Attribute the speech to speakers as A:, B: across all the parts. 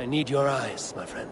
A: need your eyes, my friend.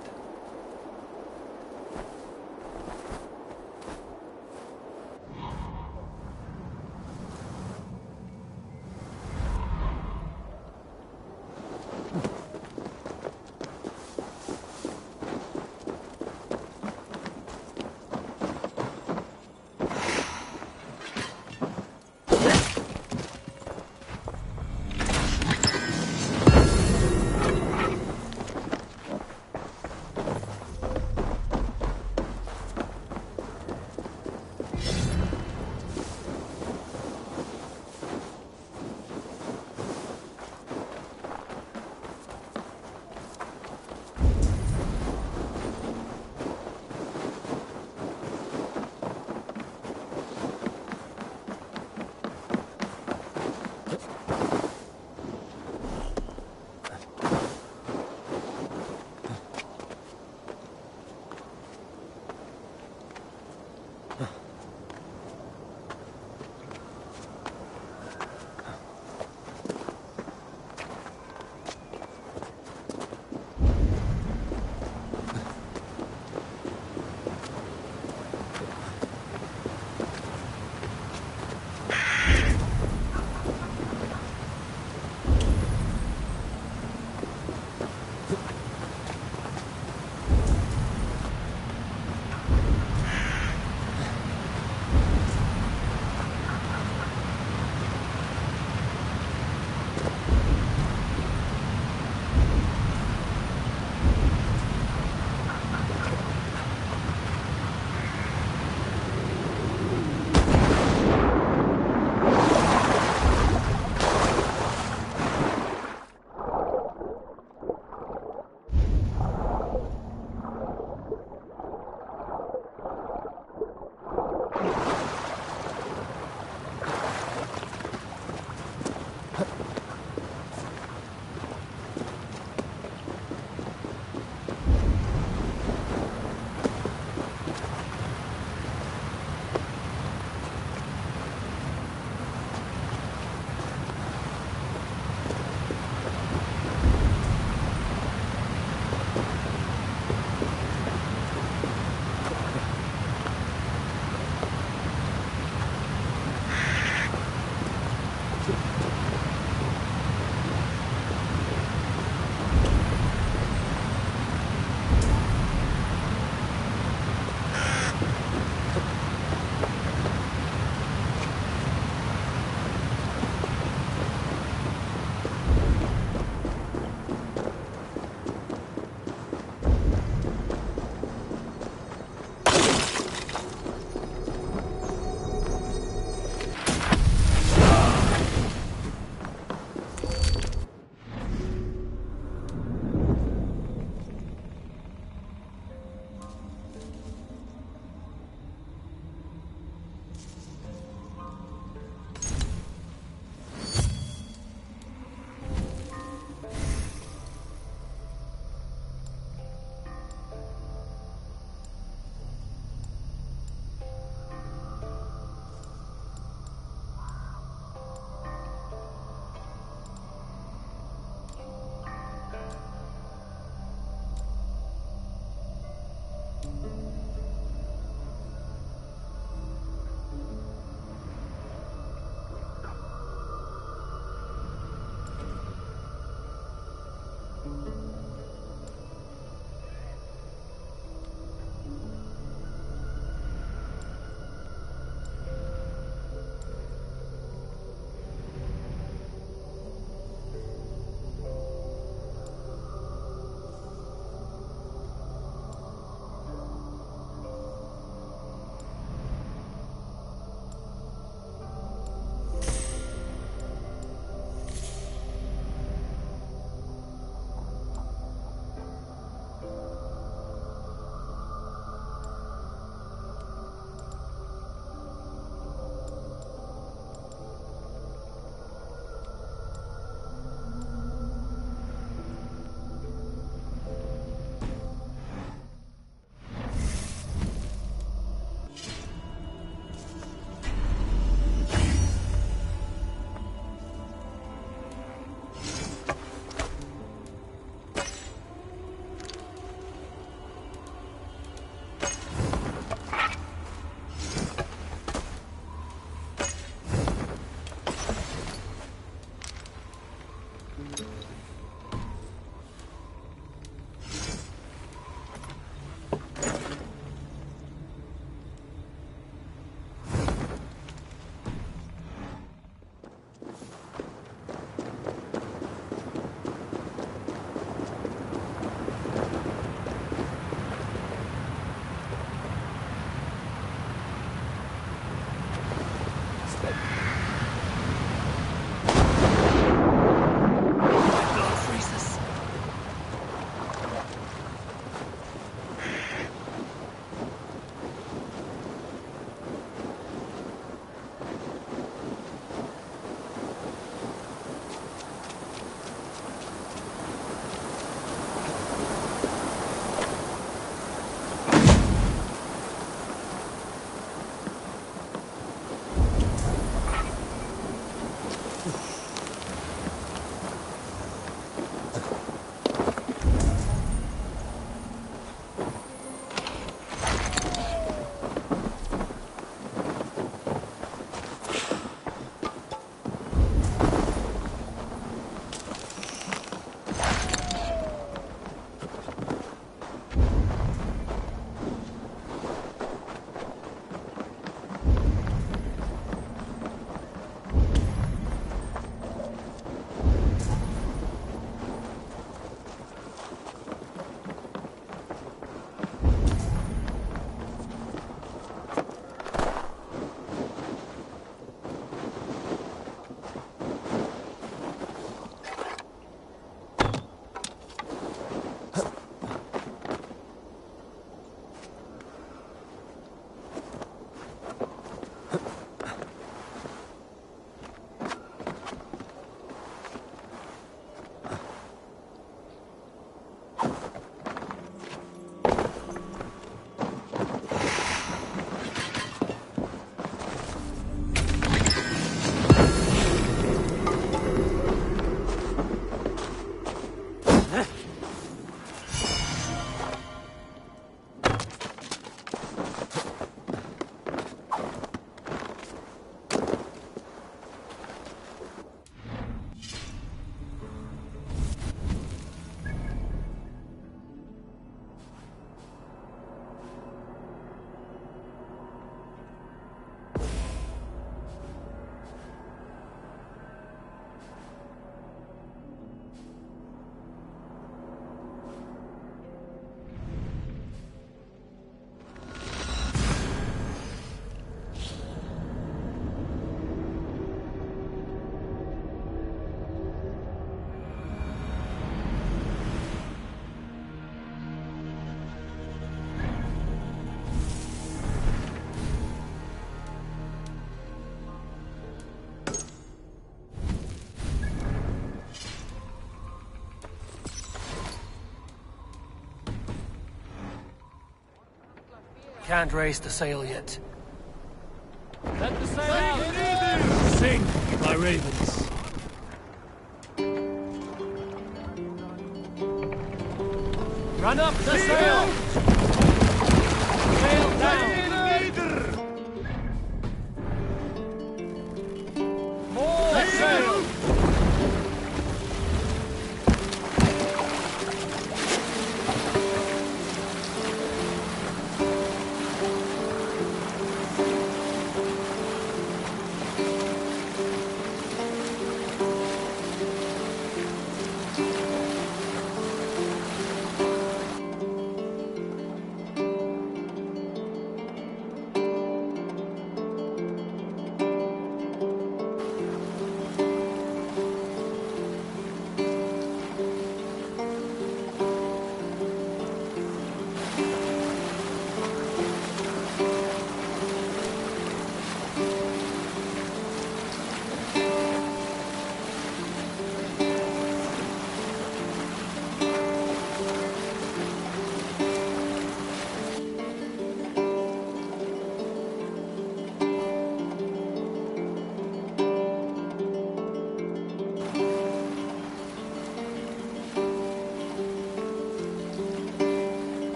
A: Can't raise the sail yet.
B: Let the sail out!
A: Sing, my ravens. Run up the sail! Sail down! More sail!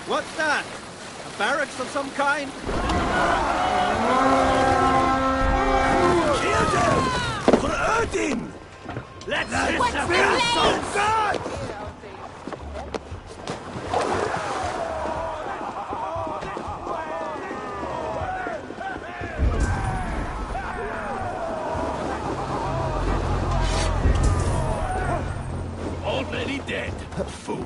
C: What's that? A barracks of some kind?
D: Kill them! For Odin! Let's hit the castle! God! Already dead, fool.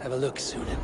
A: Have a look, Sunan.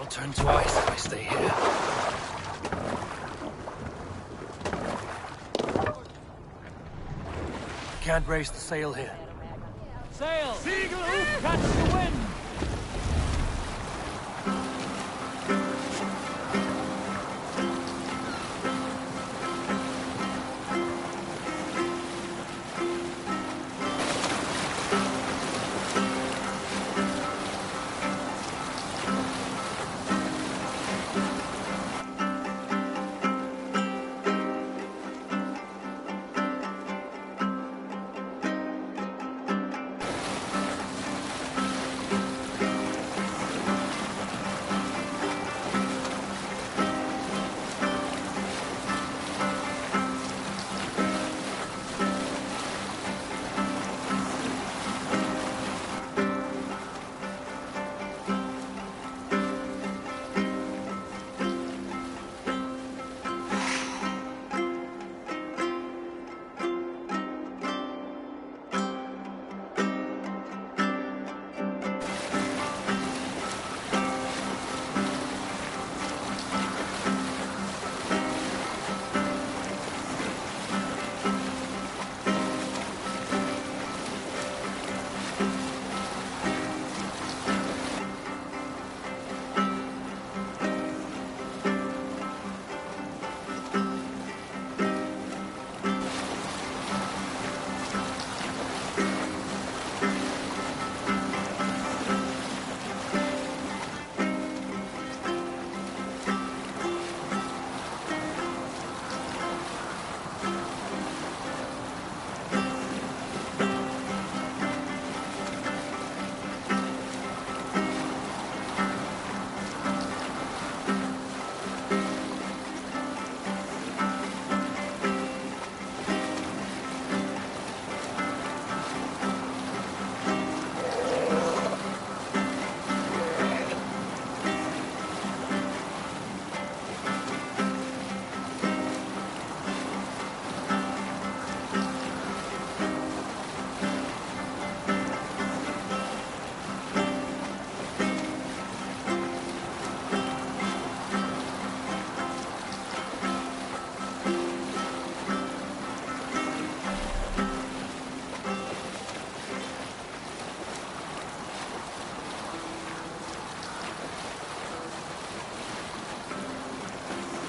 A: I'll turn twice if I stay here. Can't raise the sail here.
B: Sail! Seagull, catch the wind!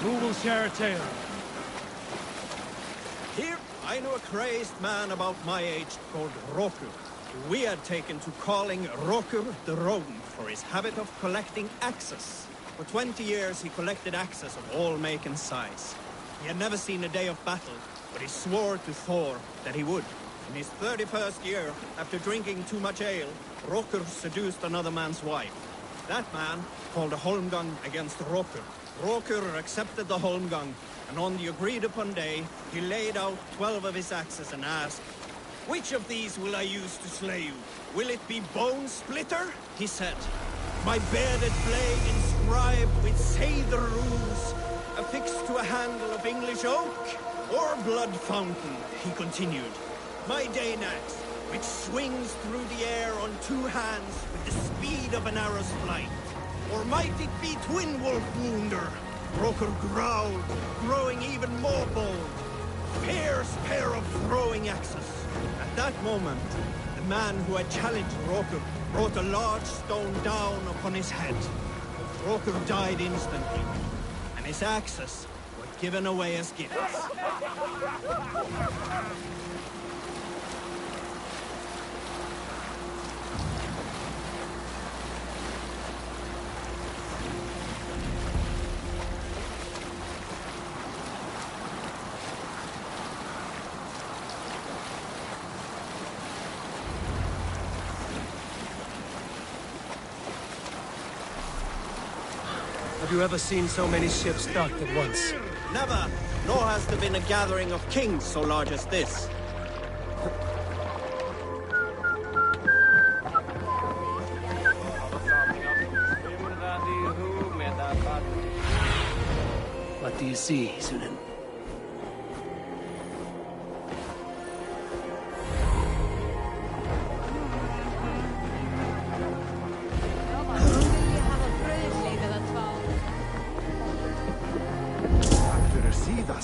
B: Who will share a tale?
C: Here, I know a crazed man about my age called Roku, who we had taken to calling Rokur the Rodent for his habit of collecting axes. For 20 years, he collected axes of all make and size. He had never seen a day of battle, but he swore to Thor that he would. In his 31st year, after drinking too much ale, Rokur seduced another man's wife. That man called a holmgang against Rokur. Rokur accepted the holmgang, and on the agreed-upon day, he laid out 12 of his axes and asked, "Which of these will I use to slay you? Will it be Bone Splitter?" he said. "My bearded blade inscribed with Seidr runes, affixed to a handle of English oak? Or Blood Fountain?" he continued. "My Dane axe, which swings through the air on 2 hands with the speed of an arrow's flight. Or might it be Twin Wolf Wounder?" Rokur growled, growing even more bold. Fierce pair of throwing axes. At that moment, the man who had challenged Rokur brought a large stone down upon his head. Rokur died instantly, and his axes were given away as gifts.
A: Have you ever seen so many ships docked at once?
C: Never, nor has there been a gathering of kings so large as this.
A: What do you see, Sunan?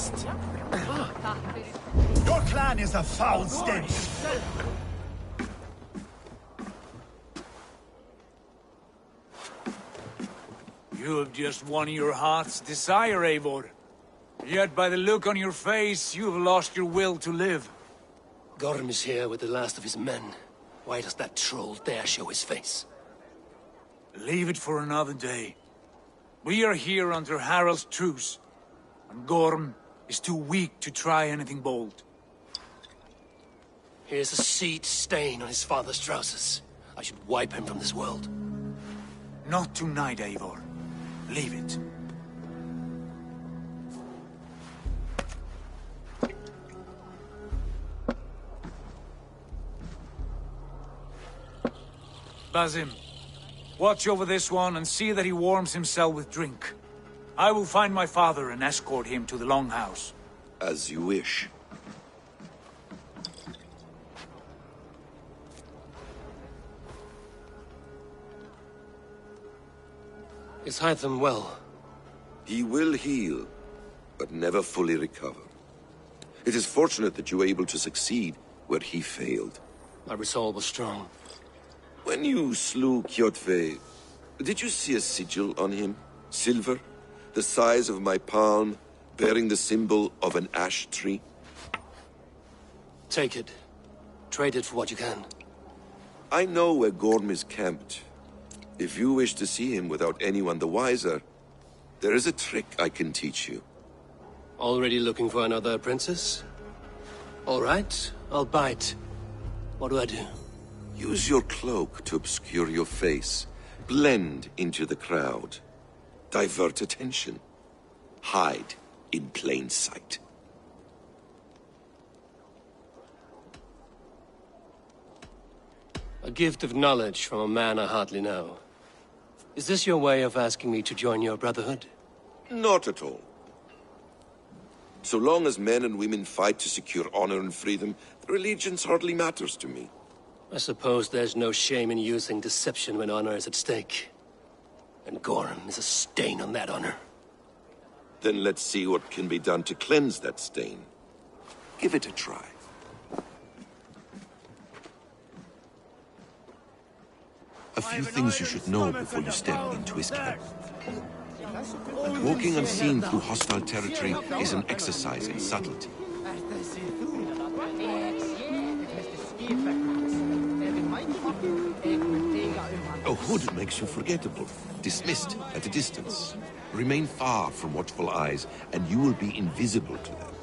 D: beast! Your clan is a foul stench!
E: You have just won your heart's desire, Eivor. Yet by the look on your face, you have lost your will to live.
A: Gorm is here with the last of his men. Why does that troll dare show his face?
E: Leave it for another day. We are here under Harald's truce, and Gorm is too weak to try anything bold.
A: Here's a seed stain on his father's trousers. I should wipe him from this world.
E: Not tonight, Eivor. Leave it. Basim, watch over this one and see that he warms himself with drink. I will find my father and escort him to the Longhouse.
F: As you wish.
A: Is Hytham well?
F: He will heal, but never fully recover. It is fortunate that you were able to succeed where he failed.
A: My resolve was strong.
F: When you slew Kjotve, did you see a sigil on him? Silver, the size of my palm, bearing the symbol of an ash tree?
A: Take it. Trade it for what you can.
F: I know where Gorm is camped. If you wish to see him without anyone the wiser, there is a trick I can teach you.
A: Already looking for another princess? All right, I'll bite. What do I do?
F: Use your cloak to obscure your face. Blend into the crowd. Divert attention. Hide in plain sight.
A: A gift of knowledge from a man I hardly know. Is this your way of asking me to join your brotherhood?
F: Not at all. So long as men and women fight to secure honor and freedom, their allegiance hardly matters to me.
A: I suppose there's no shame in using deception when honor is at stake. And Gorm is a stain on that honor.
F: Then let's see what can be done to cleanse that stain. Give it a try. A few things you should know before you step into his camp. Walking unseen through hostile territory is an exercise in subtlety. A hood makes you forgettable, dismissed at a distance. Remain far from watchful eyes, and you will be invisible to them.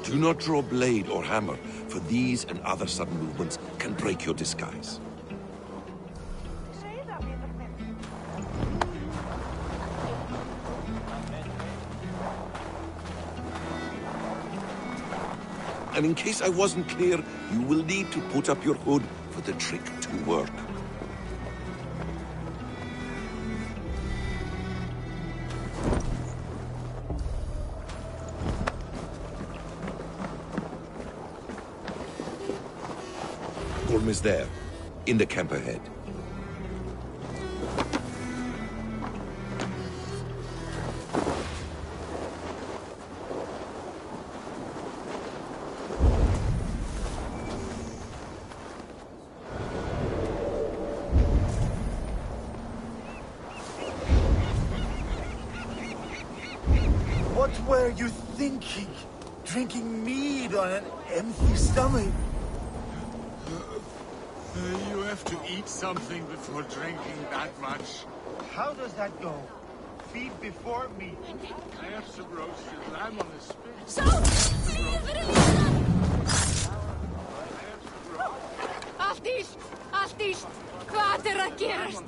F: Do not draw blade or hammer, for these and other sudden movements can break your disguise. And in case I wasn't clear, you will need to put up your hood for the trick to work. Gorm is there, in the camp ahead.
D: What were you thinking? Drinking mead on an empty stomach?
G: You have to eat something before drinking that much.
D: How does that go? Feed before meat.
G: I have some roasted lamb on the spit.
H: Zo! Allt is, hvað að gerast?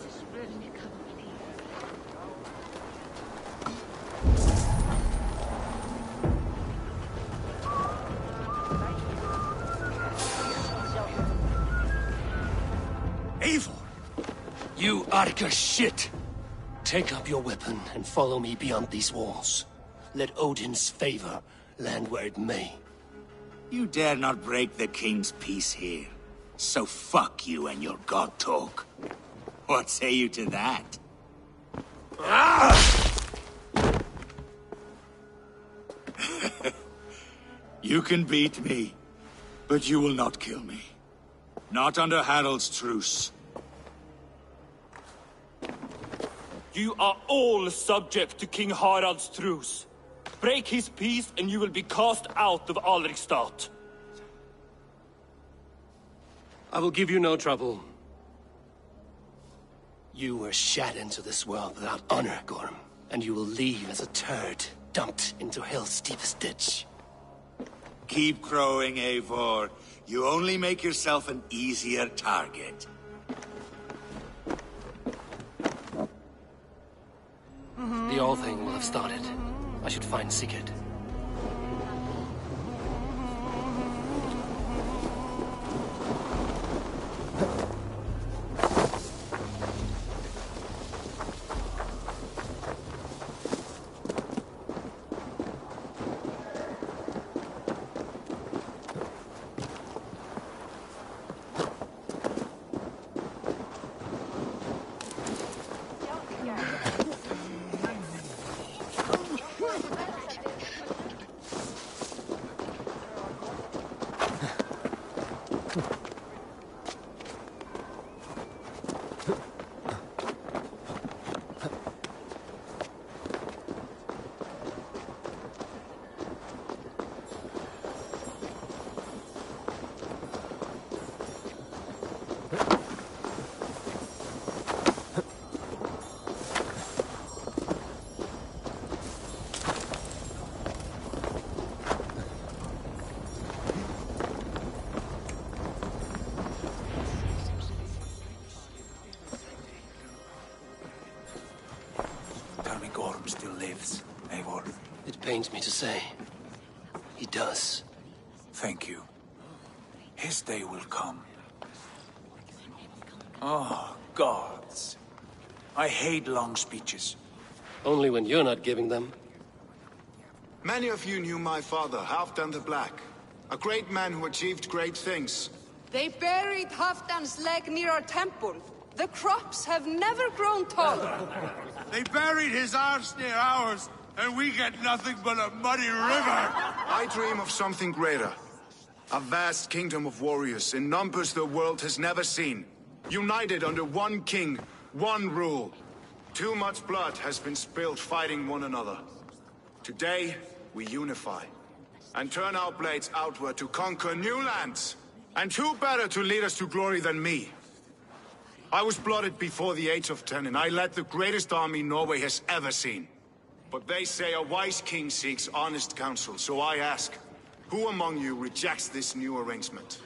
A: Eivor! You Arca shit! Take up your weapon and follow me beyond these walls. Let Odin's favor land where it may.
I: You dare not break the king's peace here. So fuck you and your god talk. What say you to that? You can beat me, but you will not kill me. Not under Harald's truce.
B: You are all subject to King Harald's truce. Break his peace and you will be cast out of Alrikstad.
A: I will give you no trouble. You were shat into this world without honor, Gorm, and you will leave as a turd dumped into hell's deepest ditch.
I: Keep crowing, Eivor. You only make yourself an easier target.
A: The All Thing will have started. I should find Sigurd.
E: Tell me Gorm still lives, Eivor.
A: It pains me to say. He does.
E: Thank you. His day will come. Oh, gods. I hate long speeches.
A: Only when you're not giving them.
J: Many of you knew my father, Halfdan the Black. A great man who achieved great things.
H: They buried Halfdan's leg near our temple. The crops have never grown taller.
G: They buried his arse near ours, and we get nothing but a muddy river.
J: I dream of something greater. A vast kingdom of warriors in numbers the world has never seen. United under one king, one rule. Too much blood has been spilled fighting one another. Today, we unify. And turn our blades outward to conquer new lands. And who better to lead us to glory than me? I was blooded before the age of 10, and I led the greatest army Norway has ever seen. But they say a wise king seeks honest counsel, so I ask, who among you rejects this new arrangement?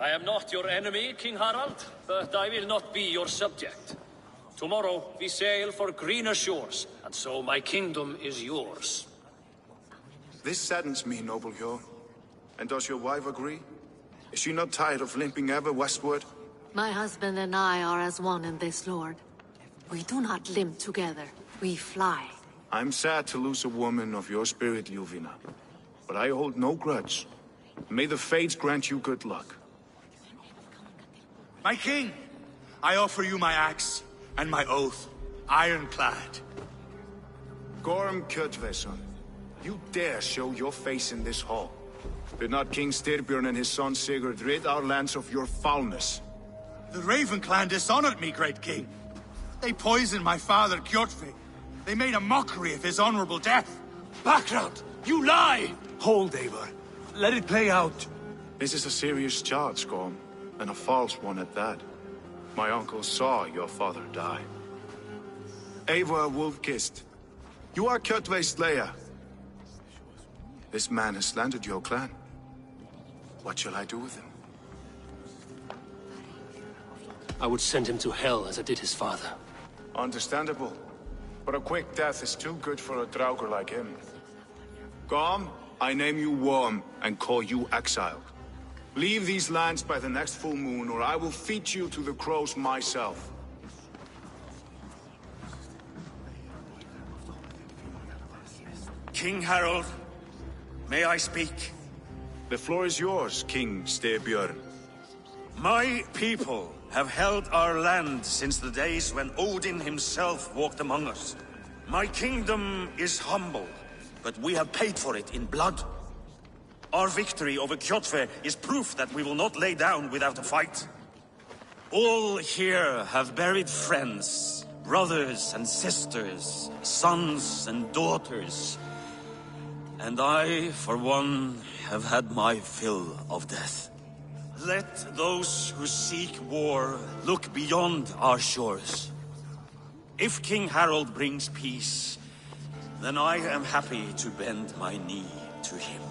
K: I am not your enemy, King Harald, but I will not be your subject. Tomorrow we sail for greener shores, and so my kingdom is yours.
J: This saddens me, noble Hjorn. And does your wife agree? Is she not tired of limping ever westward?
L: My husband and I are as one in this, Lord. We do not limp together. We fly.
J: I'm sad to lose a woman of your spirit, Ljuvina. But I hold no grudge. May the fates grant you good luck.
I: My king, I offer you my axe and my oath, ironclad.
J: Gorm Kjotveson, you dare show your face in this hall. Did not King Styrbjörn and his son Sigurd rid our lands of your foulness?
I: The Raven clan dishonored me, great king. They poisoned my father, Kjotve. They made a mockery of his honorable death.
E: Background! You lie! Hold, Eivor. Let it play out.
J: This is a serious charge, Gorm, and a false one at that. My uncle saw your father die. Eivor Wolf-Kissed, you are Kjotve's slayer. This man has slandered your clan. What shall I do with him?
A: I would send him to hell as I did his father.
J: Understandable. But a quick death is too good for a Draugr like him. Gorm, I name you Worm and call you exiled. Leave these lands by the next full moon, or I will feed you to the crows myself.
I: King Harald, may I speak?
J: The floor is yours, King Styrbjörn.
M: My people have held our land since the days when Odin himself walked among us. My kingdom is humble, but we have paid for it in blood. Our victory over Kjotve is proof that we will not lay down without a fight. All here have buried friends, brothers and sisters, sons and daughters. And I, for one, have had my fill of death. Let those who seek war look beyond our shores. If King Harald brings peace, then I am happy to bend my knee to him.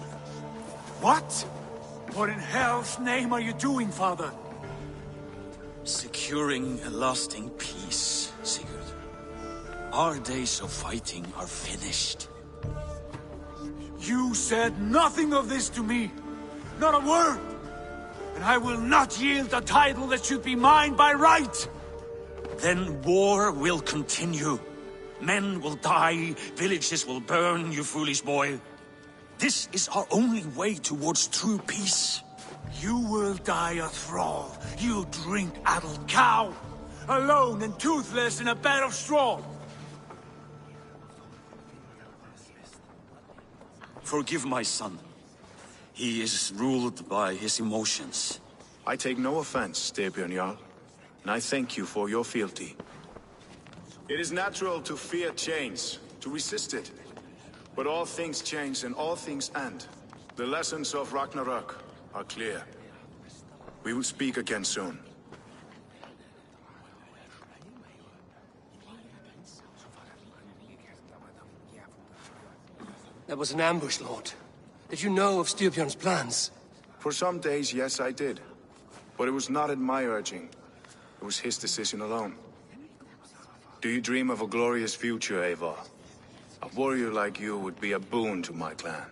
E: What? What in hell's name are you doing, father?
M: Securing a lasting peace, Sigurd. Our days of fighting are finished.
E: You said nothing of this to me. Not a word. And I will not yield a title that should be mine by right.
M: Then war will continue. Men will die, villages will burn, you foolish boy. This is our only way towards true peace.
E: You will die a thrall, you drink-addled cow! Alone and toothless in a bed of straw!
M: Forgive my son. He is ruled by his emotions.
J: I take no offense, Styrbjörn Jarl, and I thank you for your fealty. It is natural to fear change, to resist it. But all things change and all things end. The lessons of Ragnarök are clear. We will speak again soon.
A: That was an ambush, Lord. Did you know of Styrbjörn's plans?
J: For some days, yes, I did. But it was not at my urging. It was his decision alone. Do you dream of a glorious future, Eivor? A warrior like you would be a boon to my clan.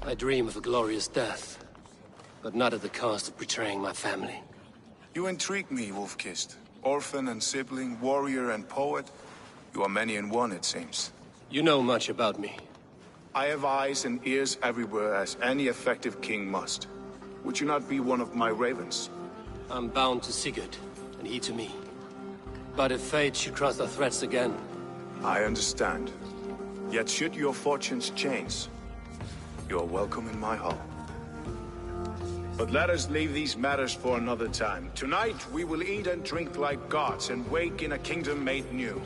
A: I dream of a glorious death, but not at the cost of betraying my family.
J: You intrigue me, Wolf-Kissed. Orphan and sibling, warrior and poet. You are many in one, it seems.
A: You know much about me.
J: I have eyes and ears everywhere, as any effective king must. Would you not be one of my ravens?
A: I'm bound to Sigurd, and he to me. But if fate should cross our threads again...
J: I understand. Yet should your fortunes change, you are welcome in my hall. But let us leave these matters for another time. Tonight, we will eat and drink like gods and wake in a kingdom made new.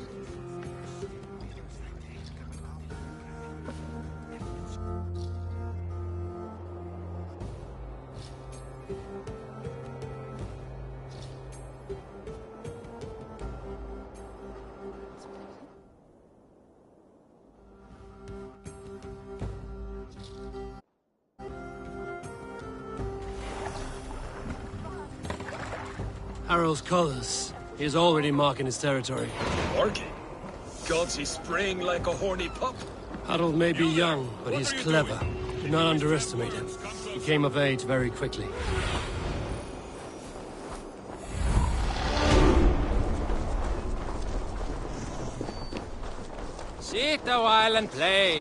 A: Harald's colors. He is already marking his territory.
N: Marking? Gods, he's spraying like a horny pup.
A: Harald may be young, but he's clever. Do not underestimate him. He came of age very quickly.
O: Sit a while and play.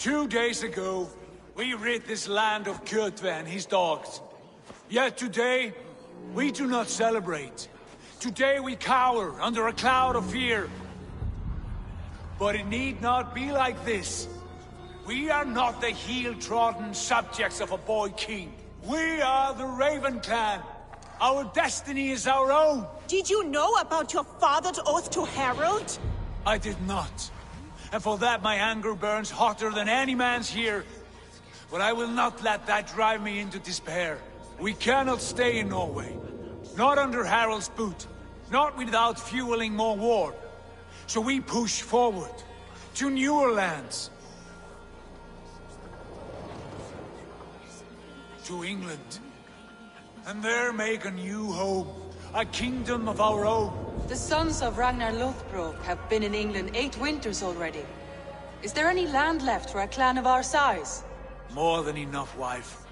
E: 2 days ago, we rid this land of Kjotve and his dogs. Yet today, we do not celebrate. Today we cower under a cloud of fear. But it need not be like this. We are not the heel-trodden subjects of a boy king. We are the Raven clan. Our destiny is our own.
P: Did you know about your father's oath to Harold?
E: I did not. And for that my anger burns hotter than any man's here. But I will not let that drive me into despair. We cannot stay in Norway. Not under Harald's boot. Not without fueling more war. So we push forward. To newer lands. To England. And there make a new home. A kingdom of our own.
Q: The sons of Ragnar Lothbrok have been in England 8 winters already. Is there any land left for a clan of our size?
E: More than enough, wife.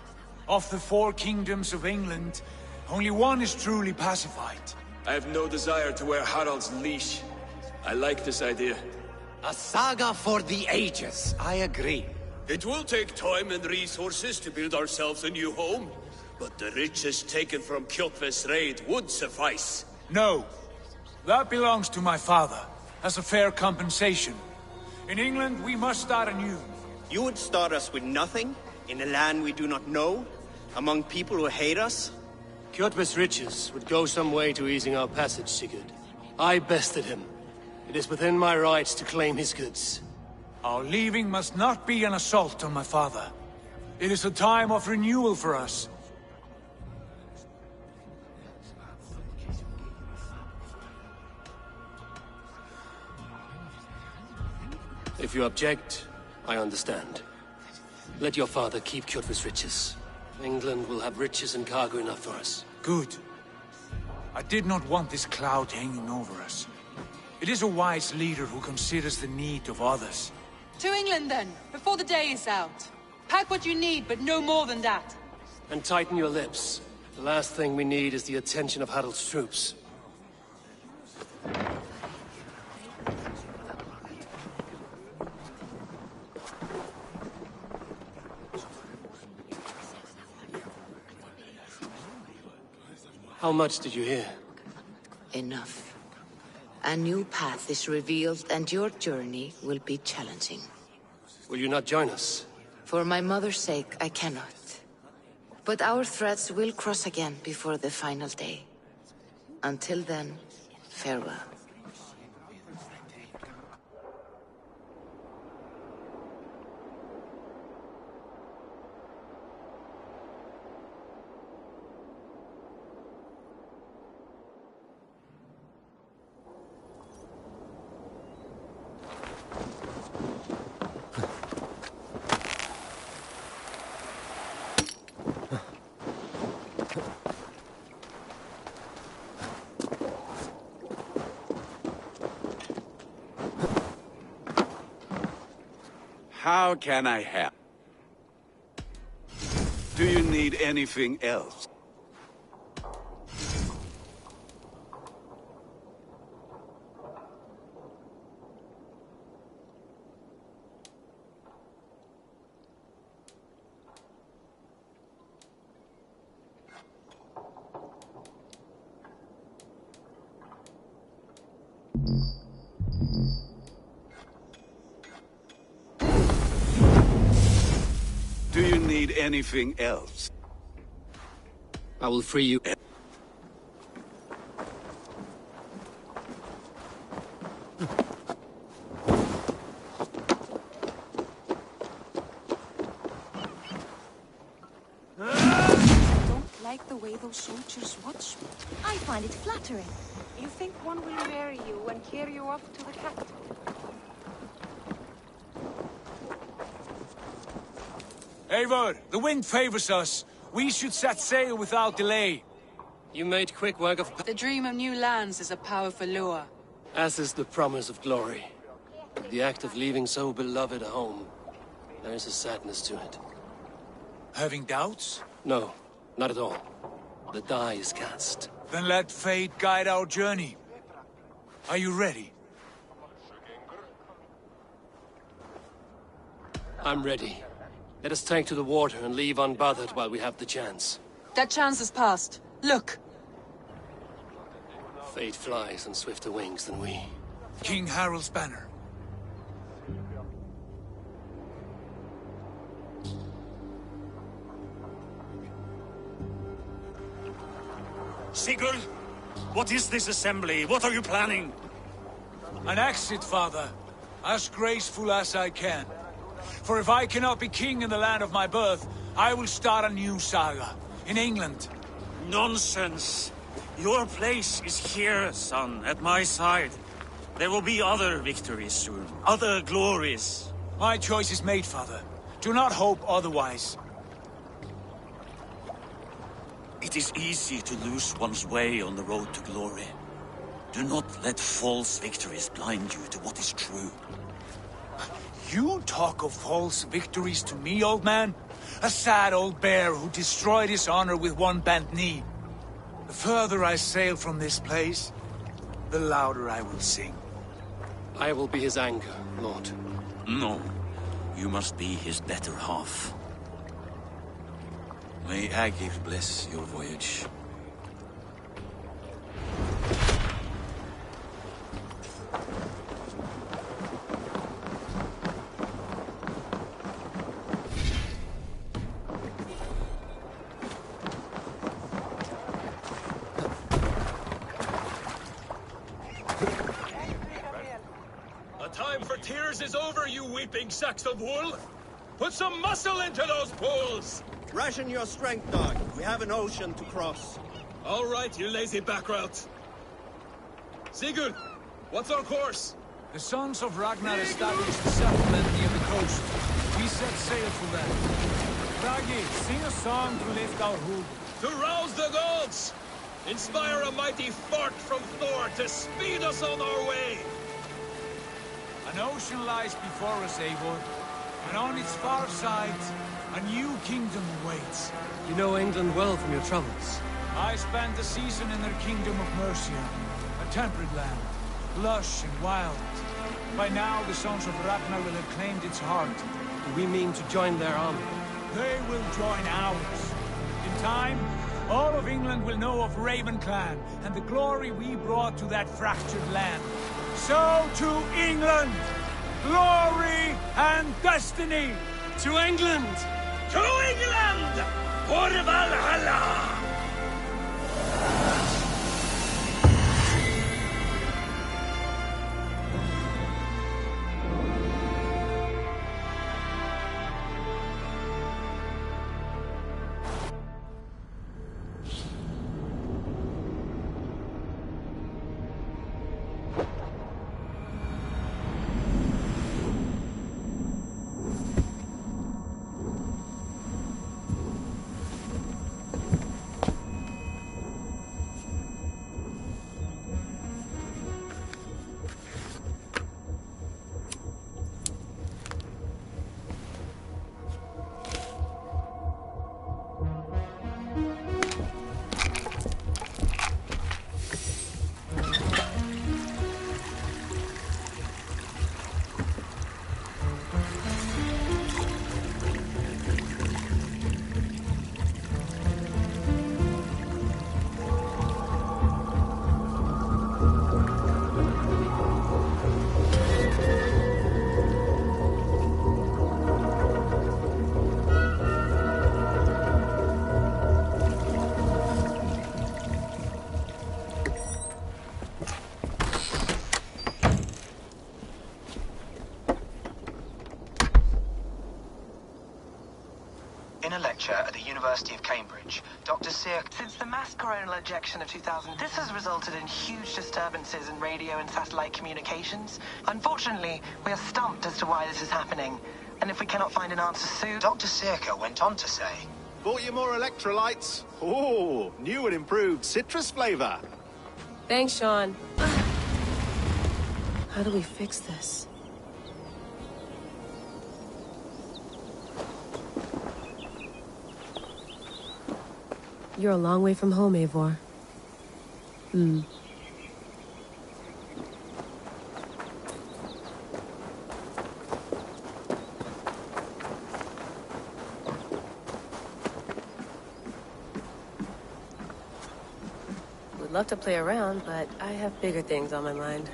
E: Of the 4 kingdoms of England, only one is truly pacified.
N: I have no desire to wear Harald's leash. I like this idea.
A: A saga for the ages, I agree.
R: It will take time and resources to build ourselves a new home, but the riches taken from Kjotve's raid would suffice.
E: No. That belongs to my father, as a fair compensation. In England, we must start anew.
C: You would start us with nothing, in a land we do not know, among people who hate us?
A: Kjotve's riches would go some way to easing our passage, Sigurd. I bested him. It is within my rights to claim his goods.
E: Our leaving must not be an assault on my father. It is a time of renewal for us.
A: If you object, I understand. Let your father keep Kjotve's riches. England will have riches and cargo enough for us.
E: Good. I did not want this cloud hanging over us. It is a wise leader who considers the need of others.
Q: To England then, before the day is out. Pack what you need, but no more than that.
A: And tighten your lips. The last thing we need is the attention of Harald's troops. How much did you hear?
S: Enough. A new path is revealed, and your journey will be challenging.
A: Will you not join us?
S: For my mother's sake, I cannot. But our threads will cross again before the final day. Until then, farewell.
T: How can I help? Do you need anything else? Do you need anything else?
A: I will free you.
U: Don't like the way those soldiers watch me.
V: I find it flattering. You think one will marry you and carry you off to the capital?
E: Eivor, the wind favors us. We should set sail without delay.
A: You made quick work of...
Q: The dream of new lands is a powerful lure.
A: As is the promise of glory. The act of leaving so beloved a home. There is a sadness to it.
E: Having doubts?
A: No, not at all. The die is cast.
E: Then let fate guide our journey. Are you ready?
A: I'm ready. Let us tank to the water and leave unbothered while we have the chance.
Q: That chance has passed. Look!
A: Fate flies on swifter wings than we.
E: King Harald's banner.
M: Sigurd! What is this assembly? What are you planning?
E: An exit, father. As graceful as I can. For if I cannot be king in the land of my birth, I will start a new saga. In England.
M: Nonsense! Your place is here, son, at my side. There will be other victories soon. Other glories.
E: My choice is made, father. Do not hope otherwise.
M: It is easy to lose one's way on the road to glory. Do not let false victories blind you to what is true.
E: You talk of false victories to me, old man? A sad old bear who destroyed his honor with one bent knee. The further I sail from this place, the louder I will sing.
A: I will be his anchor, Lord.
M: No. You must be his better half. May Agir bless your voyage.
R: The time for tears is over, you weeping sacks of wool! Put some muscle into those pools!
C: Ration your strength, dog. We have an ocean to cross.
R: All right, you lazy backrout. Sigurd, what's our course?
E: The sons of Ragnar established a settlement near the coast. We set sail for them. Bragi, sing a song to lift our hood.
R: To rouse the gods! Inspire a mighty fart from Thor to speed us on our way!
E: An ocean lies before us, Eivor, and on its far side, a new kingdom awaits.
A: You know England well from your travels.
E: I spent a season in their kingdom of Mercia, a temperate land, lush and wild. By now, the sons of Ragnar will have claimed its heart.
A: Do we mean to join their army?
E: They will join ours. In time, all of England will know of Raven Clan and the glory we brought to that fractured land. So to England! Glory and destiny!
A: To England!
R: To England! For Valhalla!
D: In a lecture at the University of Cambridge, Dr. Sear... Since the mass coronal ejection of 2000, this has resulted in huge disturbances in radio and satellite communications. Unfortunately, we are stumped as to why this is happening. And if we cannot find an answer soon...
J: Dr. Circa went on to say...
F: Bought you more electrolytes? Oh, new and improved citrus flavor.
W: Thanks, Sean. How do we fix this? You're a long way from home, Eivor. love to play around, but I have bigger things on my mind.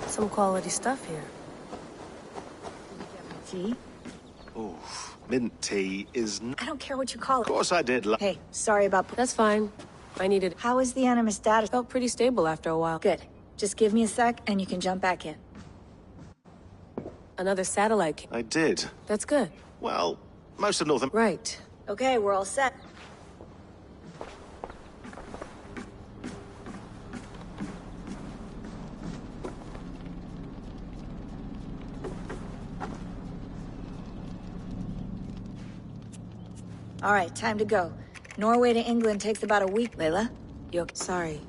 W: Some quality stuff here.
F: Tea? Oh, mint tea is...
B: I don't care what you call it.
F: Of course I did.
B: Hey, sorry about...
W: That's fine. I needed...
B: How is the Animus data?
W: Felt pretty stable after a while.
B: Good. Just give me a sec, and you can jump back in.
W: Another satellite.
F: I did.
W: That's good.
F: Well, most of Northern...
W: Right.
B: Okay, we're all set. All right, time to go. Norway to England takes about a week, Layla.
W: You're sorry.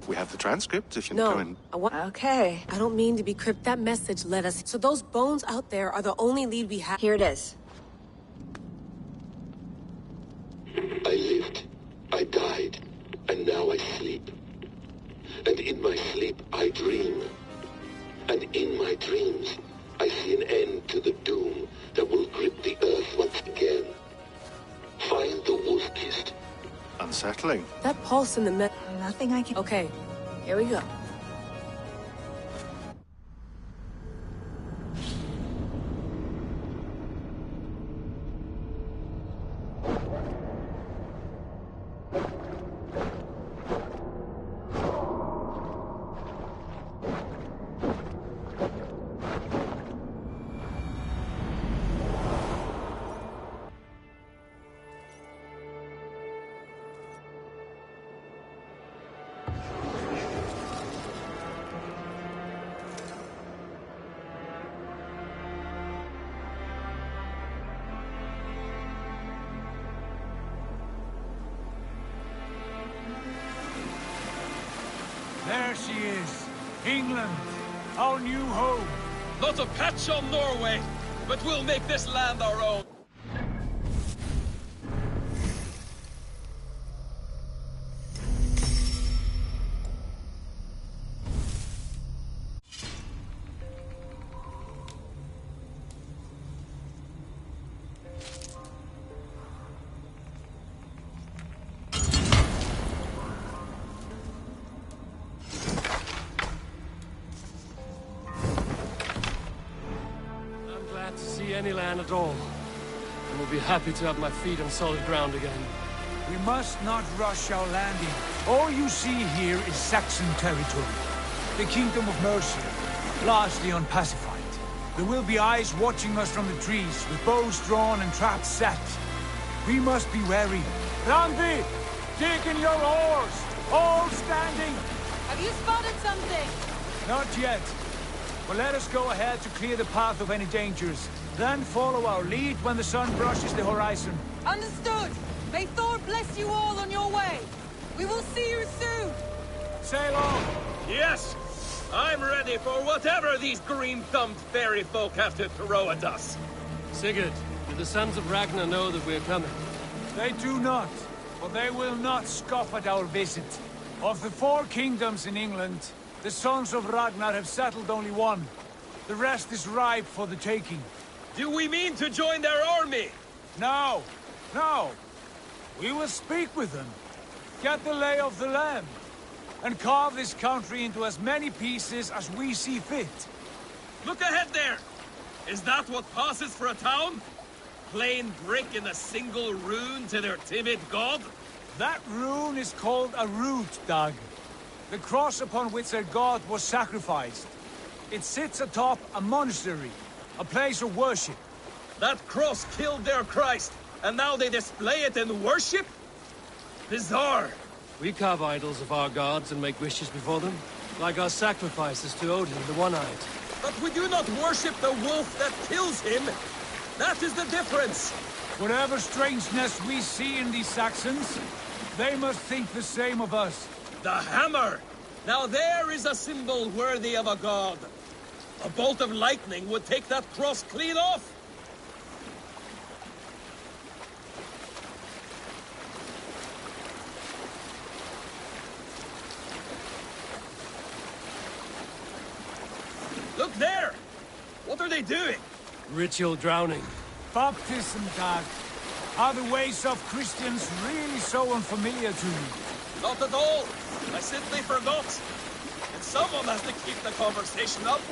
F: We have the transcript if you
W: No,
F: go in.
B: Okay.
W: I don't mean to be crypt. That message led us. So those bones out there are the only lead we have.
B: Here it is.
G: I lived, I died, and now I sleep. And in my sleep I dream. And in my dreams I see an end to the doom that will grip the earth once again. Find the wolf-kissed.
F: Unsettling.
W: That pulse in the
B: Nothing I can...
W: Okay.
B: Here we go.
E: There she is. England, our new home.
N: Not a patch on Norway, but we'll make this land our own.
A: Any land at all, and will be happy to have my feet on solid ground again.
E: We must not rush our landing. All you see here is Saxon territory. The Kingdom of Mercia, largely unpacified. There will be eyes watching us from the trees, with bows drawn and traps set. We must be wary. Randi, dig in your oars! All standing!
Q: Have you spotted something?
E: Not yet. But let us go ahead to clear the path of any dangers. Then follow our lead when the sun brushes the horizon.
Q: Understood! May Thor bless you all on your way! We will see you soon!
E: Sail on!
N: Yes! I'm ready for whatever these green-thumbed fairy folk have to throw at us.
A: Sigurd, do the sons of Ragnar know that we're coming?
E: They do not, but they will not scoff at our visit. Of the 4 kingdoms in England, the sons of Ragnar have settled only one. The rest is ripe for the taking.
N: Do we mean to join their army?
E: No, no. We will speak with them, get the lay of the land, and carve this country into as many pieces as we see fit.
N: Look ahead there! Is that what passes for a town? Plain brick in a single rune to their timid god?
E: That rune is called a root, Dag. The cross upon which their god was sacrificed. It sits atop a monastery, a place of worship.
N: That cross killed their Christ, and now they display it in worship? Bizarre.
A: We carve idols of our gods and make wishes before them, like our sacrifices to Odin, the One-Eyed.
N: But we do not worship the wolf that kills him. That is the difference.
E: Whatever strangeness we see in these Saxons, they must think the same of us.
N: The hammer! Now there is a symbol worthy of a god. A bolt of lightning would take that cross clean off. Look there! What are they doing?
A: Ritual drowning.
E: Baptism, Dad. Are the ways of Christians really so unfamiliar to you?
N: Not at all. I simply forgot. And someone has to keep the conversation up.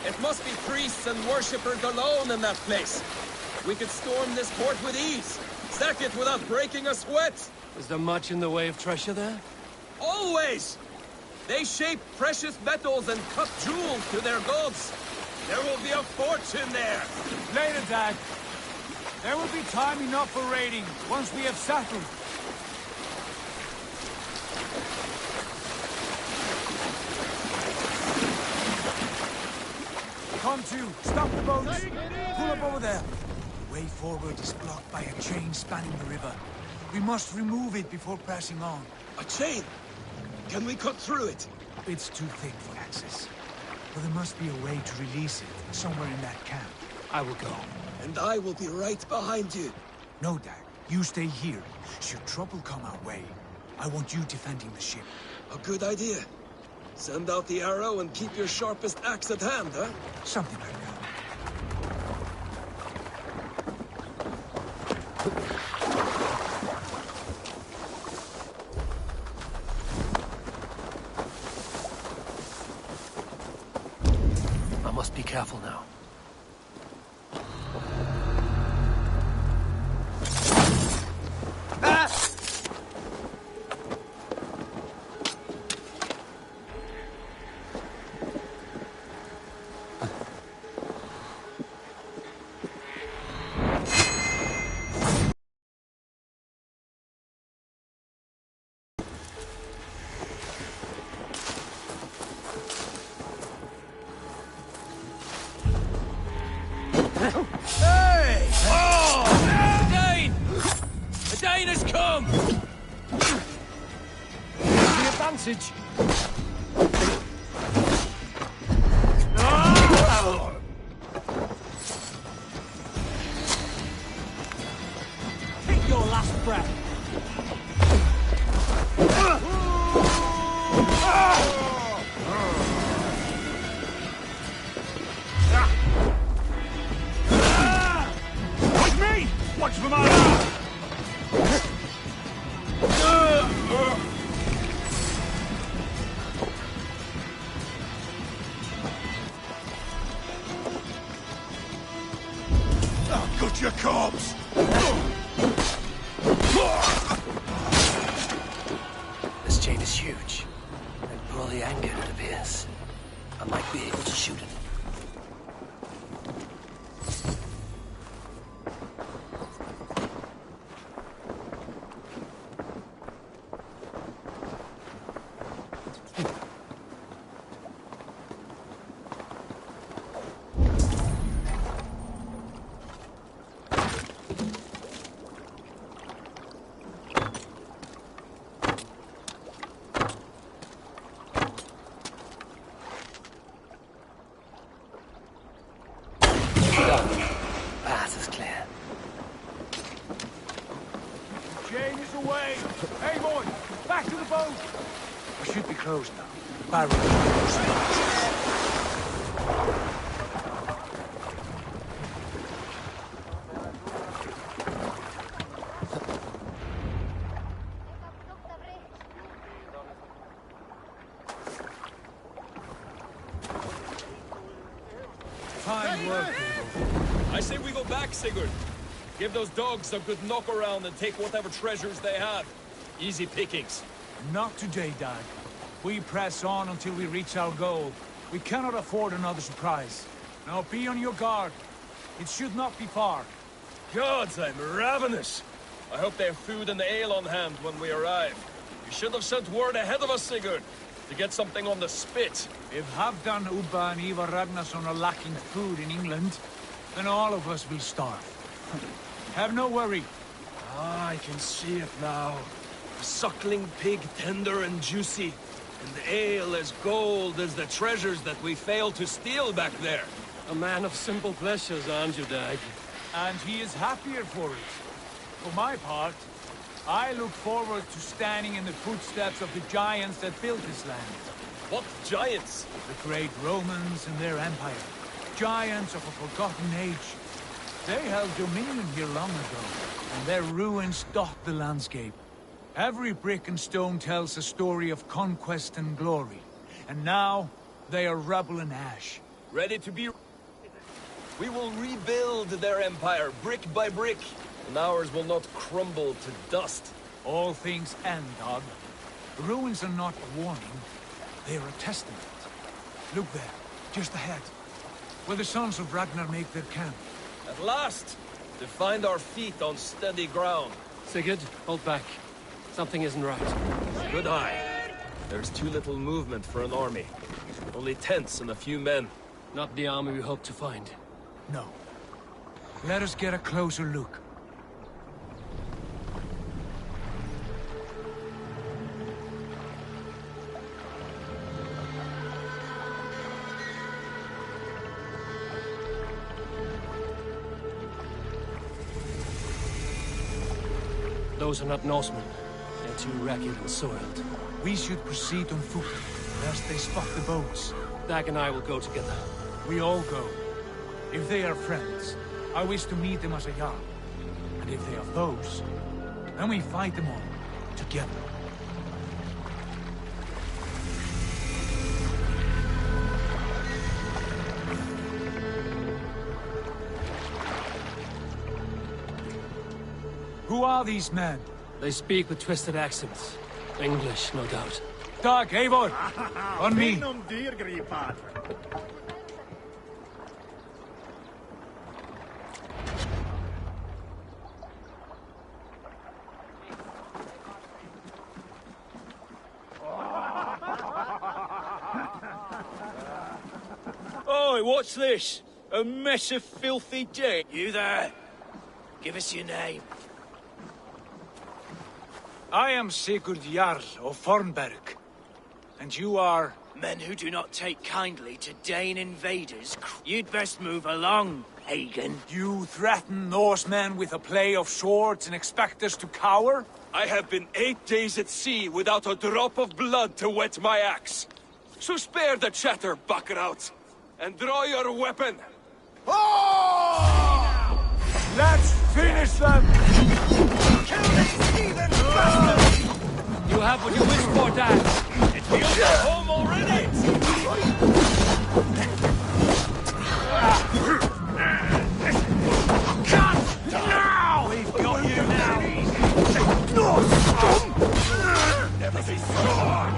N: It must be priests and worshippers alone in that place. We could storm this port with ease. Sack it without breaking a sweat.
A: Is there much in the way of treasure there?
N: Always! They shape precious metals and cut jewels to their gods. There will be a fortune there.
E: Later, Dad. There will be time enough for raiding, once we have settled. Come to, stop the boats. Pull up over there. The way forward is blocked by a chain spanning the river. We must remove it before pressing on.
N: A chain? Can we cut through it?
E: It's too thick for access. But there must be a way to release it, somewhere in that camp. I will go.
N: And I will be right behind you.
E: No, Dag. You stay here. Should trouble come our way, I want you defending the ship.
N: A good idea. Send out the arrow and keep your sharpest axe at hand, huh?
E: Something like that.
A: I must be careful now.
E: Hey! Oh! The Dane! The Dane has come!
A: The advantage!
E: Take your last breath!
N: With me! Watch for my...
J: I've got your corpse!
A: This chain is huge, and poorly anchored, it appears. I might be able to shoot it. Path is clear.
E: Chain is away! Hey, boy! Back to the boat! I should be closed now. Barrow. Fine work,
N: I say we go back, Sigurd. Give those dogs a good knock around and take whatever treasures they have. Easy pickings.
E: Not today, Dag. We press on until we reach our goal. We cannot afford another surprise. Now be on your guard. It should not be far.
N: Gods, I'm ravenous. I hope they have food and ale on hand when we arrive. You should have sent word ahead of us, Sigurd, to get something on the spit.
E: If Halfdan, Ubba and Ivar Ragnarsson are lacking food in England, then all of us will starve. Have no worry.
N: Ah, I can see it now. A suckling pig, tender and juicy. And the ale as gold as the treasures that we failed to steal back there.
A: A man of simple pleasures, aren't you, Dag?
E: And he is happier for it. For my part, I look forward to standing in the footsteps of the giants that built this land.
N: What giants?
E: The great Romans and their empire. Giants of a forgotten age. They held dominion here long ago, and their ruins dot the landscape. Every brick and stone tells a story of conquest and glory. And now, they are rubble and ash.
N: Ready to be... We will rebuild their empire, brick by brick, and ours will not crumble to dust.
E: All things end, Dog. The ruins are not a warning, they are a testament. Look there, just ahead, where the sons of Ragnar make their camp.
N: At last, to find our feet on steady ground.
A: Sigurd, hold back. Something isn't right.
N: Good eye. There's too little movement for an army. Only tents and a few men.
A: Not the army we hope to find.
E: No. Let us get a closer look.
A: Those are not Norsemen. They're too ragged and soiled.
E: We should proceed on foot, lest they spot the boats.
A: Dag and I will go together.
E: We all go. If they are friends, I wish to meet them as a Jarl. And if they are foes, then we fight them all, together. Who are these men?
A: They speak with twisted accents. English, no doubt.
E: Dag, Eivor! On me!
R: Oi, what's this? A mess of filthy dirt. You there? Give us your name.
E: I am Sigurd Jarl of Fornberg. And you are...
R: Men who do not take kindly to Dane invaders. You'd best move along, pagan.
E: You threaten Norsemen with a play of swords and expect us to cower?
R: I have been 8 days at sea without a drop of blood to wet my axe. So spare the chatter, buckerout, and draw your weapon.
E: Oh! Let's finish them!
A: You have what you wish for, Dad.
R: It feels like home already!
E: Cut! Now! We've got you now!
R: Never be strong!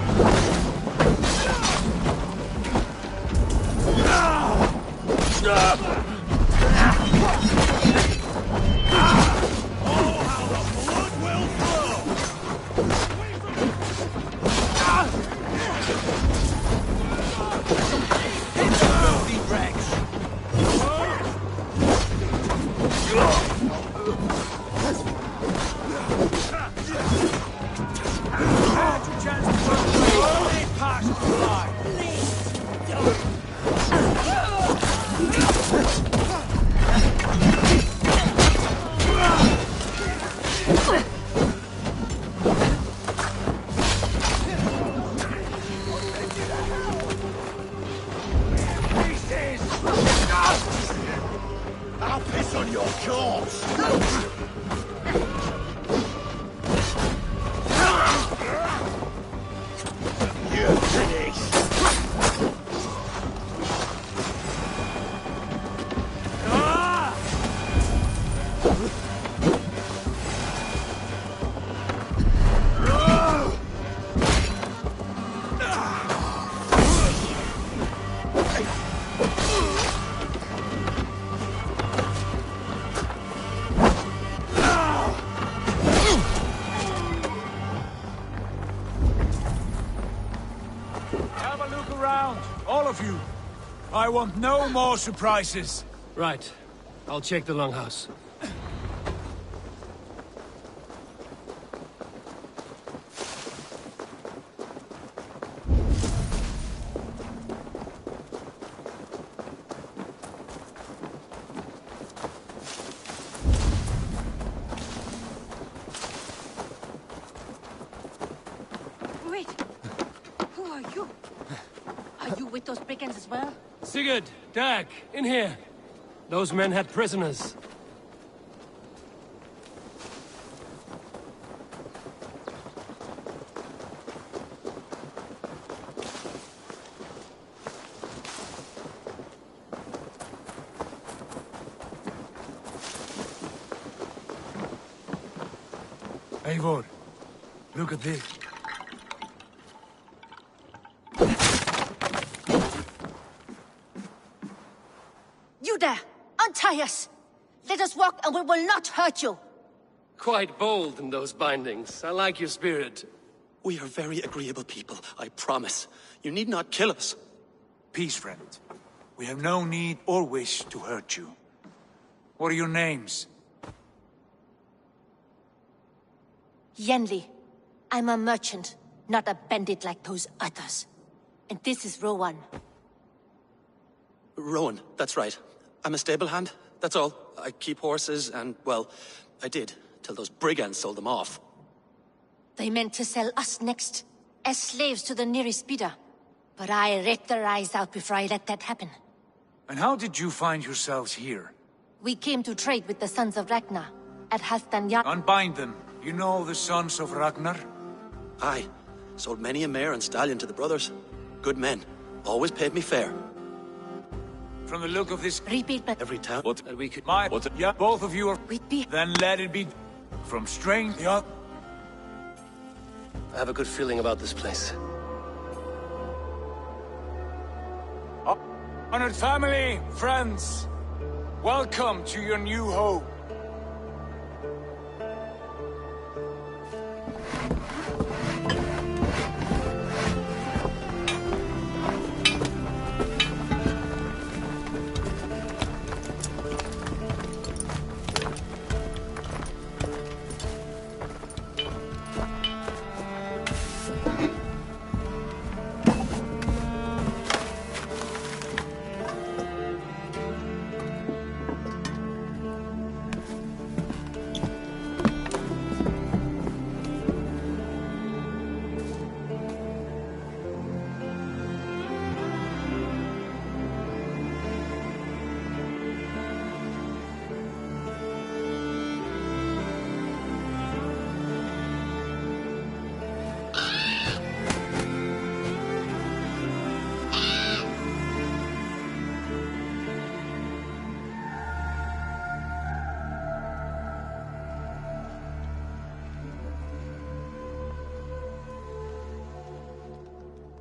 H: I'll piss on your jaws! You're finished!
E: Have a look around, all of you. I want no more surprises.
A: Right. I'll check the longhouse.
V: Wait. Who are you?
I: with those brigands as well?
A: Sigurd, Dag, in here. Those men had prisoners.
E: Eivor, look at this.
I: You there! Untie us! Let us walk and we will not hurt you!
A: Quite bold in those bindings. I like your spirit.
K: We are very agreeable people, I promise. You need not kill us.
E: Peace, friend. We have no need or wish to hurt you. What are your names?
I: Yenli. I'm a merchant, not a bandit like those others. And this is Rowan.
K: Rowan, that's right. I'm a stable hand, that's all. I keep horses and, well, I did, till those brigands sold them off.
I: They meant to sell us next, as slaves to the nearest bidder. But I ripped their eyes out before I let that happen.
E: And how did you find yourselves here?
I: We came to trade with the Sons of Ragnar, at Halfdan.
E: Unbind them. You know the Sons of Ragnar?
K: Aye. Sold many a mare and stallion to the brothers. Good men. Always paid me fair.
E: From the look of this...
I: Repeat, but...
K: Every town...
E: What?
K: That we could...
E: Yeah, both of you are...
I: We'd be...
E: Then let it be... From strength... Yeah.
A: I have a good feeling about this place.
E: Honored family, friends, welcome to your new home.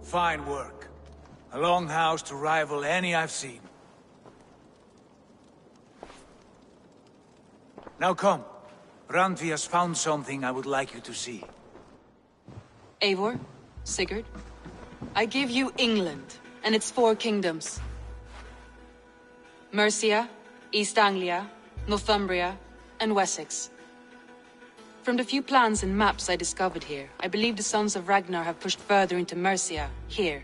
E: Fine work. A longhouse to rival any I've seen. Now come. Randvi has found something I would like you to see.
Q: Eivor, Sigurd, I give you England and its 4 kingdoms. Mercia, East Anglia, Northumbria, and Wessex. From the few plans and maps I discovered here, I believe the Sons of Ragnar have pushed further into Mercia, here.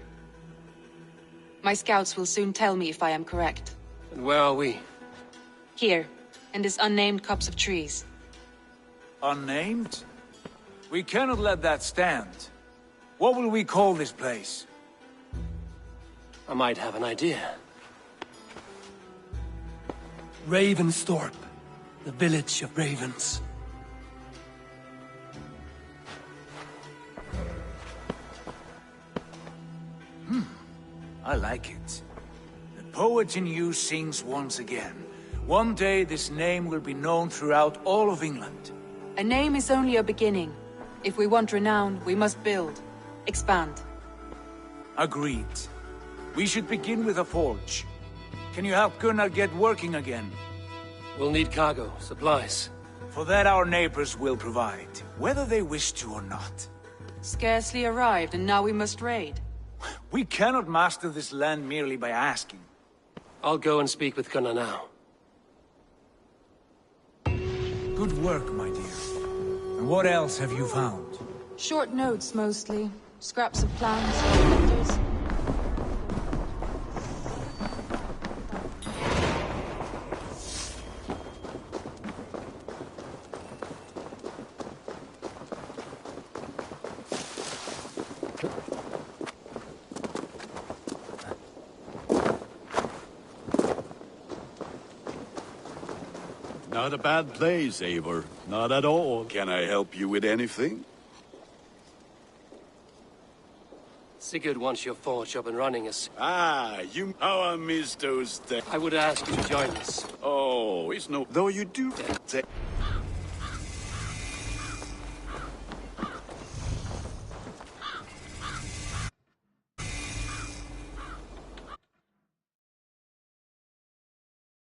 Q: My scouts will soon tell me if I am correct.
A: And where are we?
Q: Here, in this unnamed copse of trees.
E: Unnamed? We cannot let that stand. What will we call this place?
A: I might have an idea. Ravensthorpe, the village of ravens.
E: I like it. The poet in you sings once again. One day this name will be known throughout all of England.
Q: A name is only a beginning. If we want renown, we must build. Expand.
E: Agreed. We should begin with a forge. Can you help Gunnar get working again?
A: We'll need cargo, supplies.
E: For that our neighbors will provide, whether they wish to or not.
Q: Scarcely arrived, and now we must raid.
E: We cannot master this land merely by asking.
A: I'll go and speak with Gunnar now.
E: Good work, my dear. And what else have you found?
Q: Short notes, mostly. Scraps of plans, letters.
T: Not a bad place, Eivor. Not at all. Can I help you with anything?
A: Sigurd wants your forge up and running us.
T: Ah, you... How I miss those days.
A: I would ask you to join us.
T: Oh, it's no... Though you do...